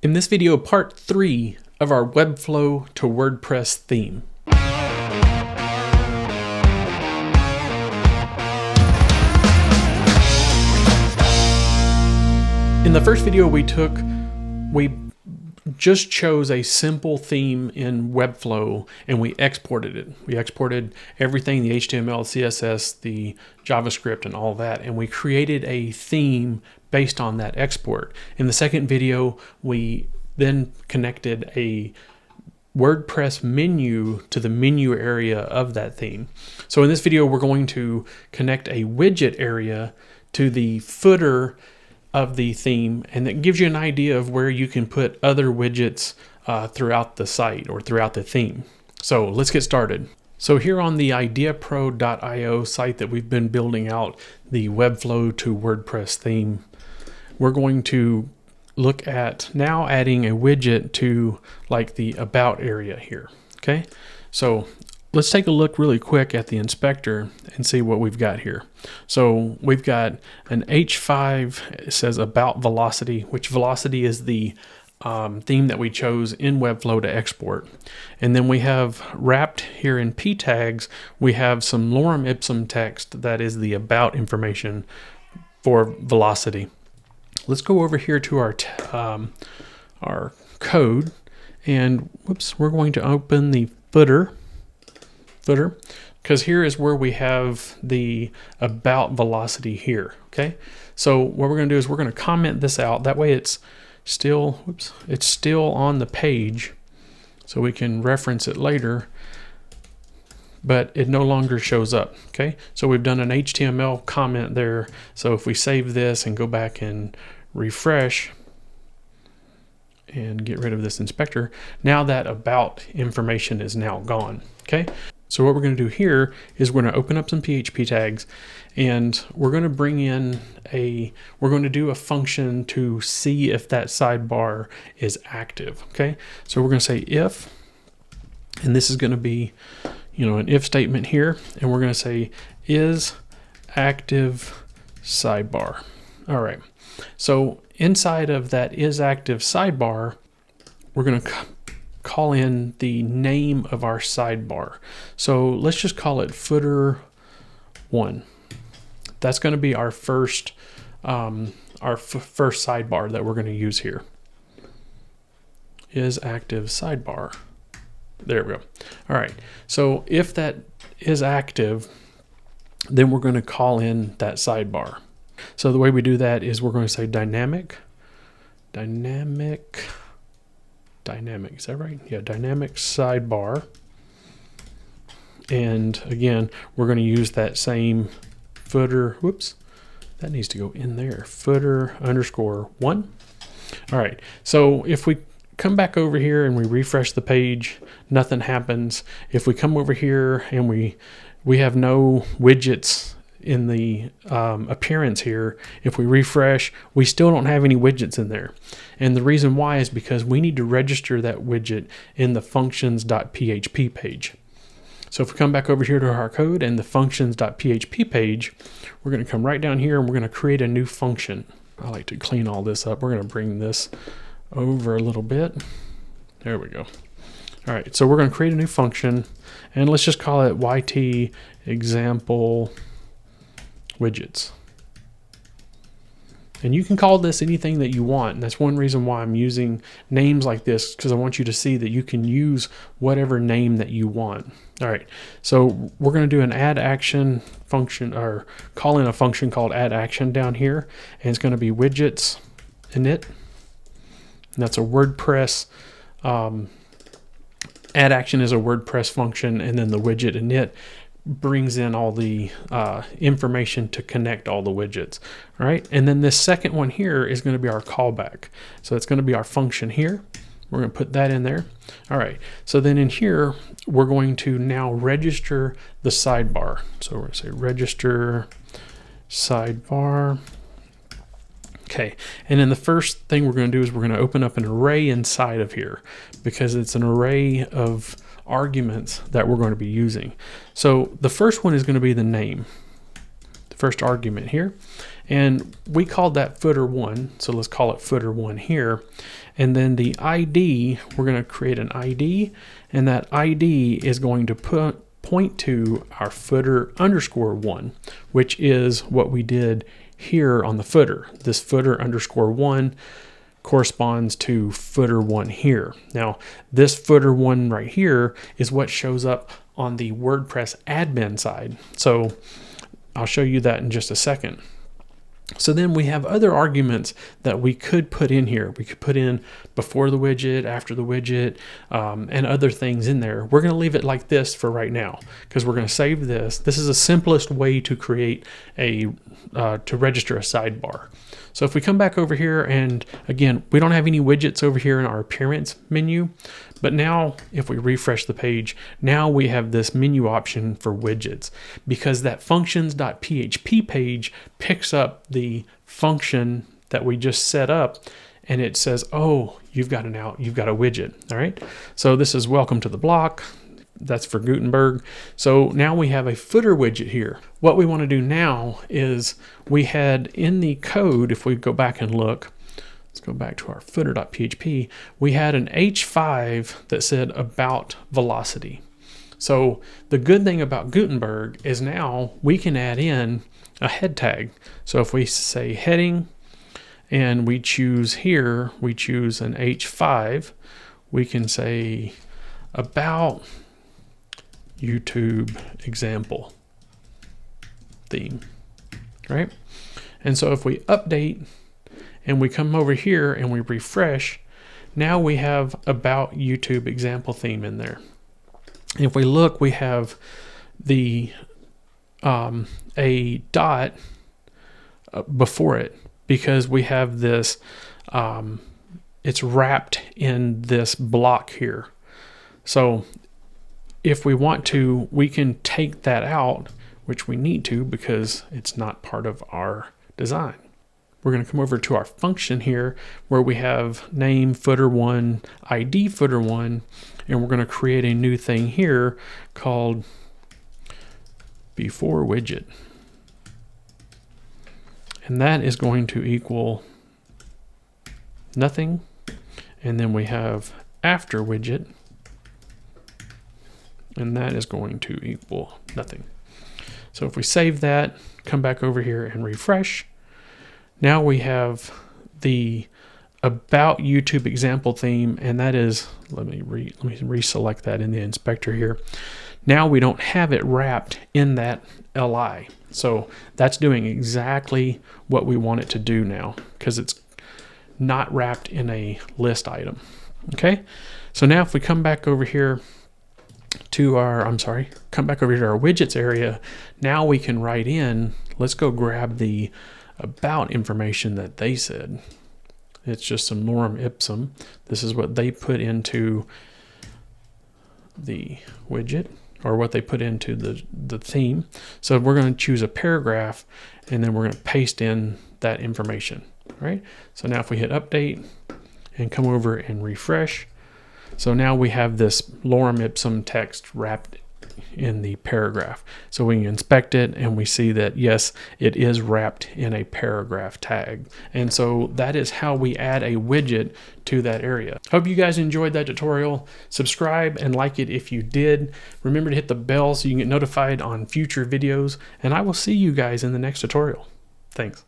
In this video, part 3 of our Webflow to WordPress theme. In the first video we just chose a simple theme in Webflow and we exported it. We exported everything, the HTML, CSS, the JavaScript and all that, and we created a theme based on that export. In the second video, we then connected a WordPress menu to the menu area of that theme. So in this video, we're going to connect a widget area to the footer of the theme, and that gives you an idea of where you can put other widgets throughout the site or throughout the theme. So let's get started. So here on the ideapro.io site that we've been building out the Webflow to WordPress theme, we're going to look at now adding a widget to like the about area here. Okay, so let's take a look really quick at the inspector and see what we've got here. So we've got an H5, it says about velocity, which velocity is the theme that we chose in Webflow to export. And then we have wrapped here in P tags, we have some lorem ipsum text that is the about information for velocity. Let's go over here to our code, and we're going to open the footer, because here is where we have the about velocity here. Okay, so what we're going to do is we're going to comment this out. That way it's still on the page, so we can reference it later, but it no longer shows up. Okay, so we've done an HTML comment there. So if we save this and go back and refresh and get rid of this inspector, now that about information is now gone. Okay, so what we're going to do here is we're going to open up some PHP tags, and we're going to bring in we're going to do a function to see if that sidebar is active. Okay, so we're going to say if, and this is going to be, an if statement here, and we're going to say is active sidebar. All right, so inside of that is active sidebar, we're going to call in the name of our sidebar. So let's just call it footer 1. That's going to be our first first sidebar that we're going to use here. Is active sidebar. There we go. All right. So if that is active, then we're going to call in that sidebar. So the way we do that is we're going to say dynamic, is that right? Yeah, dynamic sidebar. And again, we're going to use that same footer, that needs to go in there, footer _1. All right, so if we come back over here and we refresh the page, nothing happens. If we come over here and we have no widgets in the appearance here, if we refresh, we still don't have any widgets in there. And the reason why is because we need to register that widget in the functions.php page. So if we come back over here to our code and the functions.php page, we're going to come right down here and we're going to create a new function. I like to clean all this up. We're going to bring this over a little bit. There we go. All right, so we're going to create a new function, and let's just call it YT example widgets. And you can call this anything that you want, and that's one reason why I'm using names like this, because I want you to see that you can use whatever name that you want. All right, so we're going to do an add action function, or call in a function called add action down here, and it's going to be widgets init, and that's a WordPress add action is a WordPress function, and then the widget init brings in all the information to connect all the widgets. All right, and then this second one here is going to be our callback. So it's going to be our function here. We're going to put that in there. All right, so then in here, we're going to now register the sidebar. So we're going to say register sidebar. Okay, and then the first thing we're going to do is we're going to open up an array inside of here, because it's an array of arguments that we're going to be using. So the first one is going to be the name, the first argument here, And we called that footer 1. So let's call it footer 1 here. And then the ID, we're going to create an ID, and that ID is going to point to our footer underscore 1, which is what we did here on the footer. This footer underscore 1 corresponds to footer 1 here. Now, this footer 1 right here is what shows up on the WordPress admin side. So I'll show you that in just a second. So then we have other arguments that we could put in here. We could put in before the widget, after the widget, and other things in there. We're going to leave it like this for right now because we're going to save this. This is the simplest way to create to register a sidebar. So if we come back over here, and again, we don't have any widgets over here in our appearance menu, but now if we refresh the page, now we have this menu option for widgets because that functions.php page picks up the function that we just set up, and it says, oh, you've got a widget. All right. So this is welcome to the block. That's for Gutenberg. So now we have a footer widget here. What we want to do now is we had in the code, if we go back and look, let's go back to our footer.php, we had an H5 that said about velocity. So the good thing about Gutenberg is now we can add in a head tag. So if we say heading and we choose here, we choose an H5, we can say about YouTube example theme, right? And so if we update and we come over here and we refresh, now we have about YouTube example theme in there. And if we look, we have the a dot before it because we have this, it's wrapped in this block here. So if we want to, we can take that out, which we need to because it's not part of our design. We're going to come over to our function here where we have name footer 1, ID footer 1, and we're going to create a new thing here called before widget. And that is going to equal nothing. And then we have after widget, and that is going to equal nothing. So if we save that, come back over here and refresh, now we have the about YouTube example theme, and that is, let me reselect that in the inspector here. Now we don't have it wrapped in that LI. So that's doing exactly what we want it to do now because it's not wrapped in a list item. Okay, so now if we come back over here to our, come back over here to our widgets area, now we can write in, let's go grab the about information that they said. It's just some lorem ipsum. This is what they put into the widget, or what they put into the theme. So we're going to choose a paragraph, and then we're going to paste in that information, right? So now if we hit update and come over and refresh, so now we have this lorem ipsum text wrapped in the paragraph. So we can inspect it and we see that yes, it is wrapped in a paragraph tag. And so that is how we add a widget to that area. Hope you guys enjoyed that tutorial. Subscribe and like it if you did. Remember to hit the bell so you can get notified on future videos, and I will see you guys in the next tutorial. Thanks.